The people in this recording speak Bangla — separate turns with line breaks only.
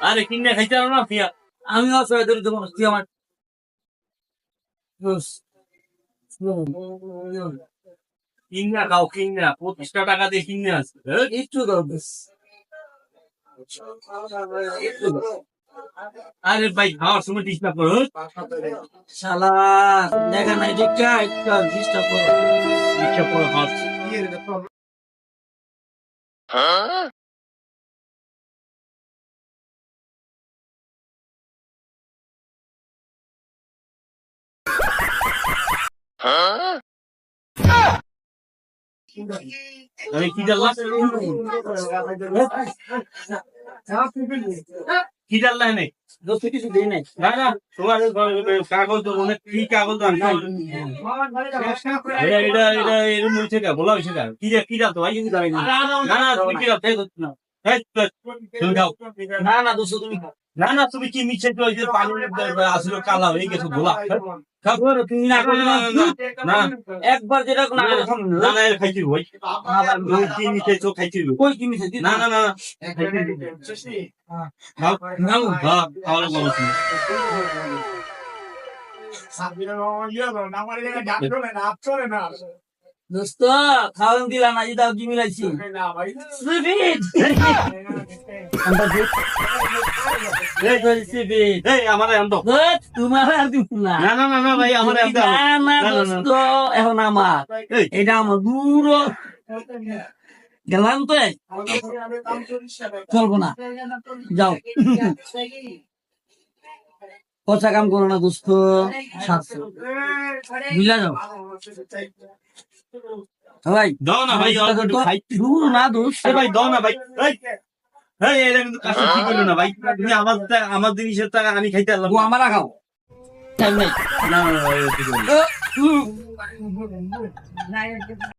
আরে কিনে খাইতে পারো না পিয়া
আমি অসহায় দরিদ্র মানুষ, তুই আমার
কিনা খাও কিনা 25 টাকা দিয়ে কিনে আছে
একটু দাও বেশ।
আরে ভাই খাওয়ার সময় ডিস্টার্ব করো
শালা দেখা নাই দেখা একটা ডিস্টার্ব করো।
ডিস্টার্ব করো খাওয়াচ্ছি আমি কি জানলাম কি জানলাম নেই
দোস্ত কিছু দিই নাই।
না না তোমার কাগজ তো অনেক কি কাগজ তো এটা এটা এটা এরকম হয়েছে কা বলা হয়েছে কা কি জানতো ভাই কিছু জানি না না না তুমি কি জানতো না তুমি খাও
না না দোস্ত তুমি খাও।
না না তুমি কি মিছে তো এই যে পানি আসলে কালা হয়ে গেছে বলা খাও
তুমি না করো না
না
একবার যেটা না করে খাও
না না এর খাইছি ভাই কি মিছে তো খাইছি
কই কি মিছে
না না না খাও খাও হ্যাঁ খাওয়ার বলছি
দোস্ত খাওয়ান দিলা না যেটা কি মিলাইছি
এই আমার আনতো
তোমার আর দিব না।
না না না না ভাই আমার আনতো
না না দোস্ত এখন আমার এটা আমার দূর গেলাম তো চলবো না যাও পচা কাম করো না দোস্ত বুঝলা যাও ভাই
দাও না ভাই
দূর না দোস্ত
ভাই দাও না ভাই এই এটা কিন্তু কাছে ঠিক হলো না ভাই তুমি আমার জিনিসের টাকা আমি খাইতে পারলাম
ও আমার খাও টাইম নাই
না না না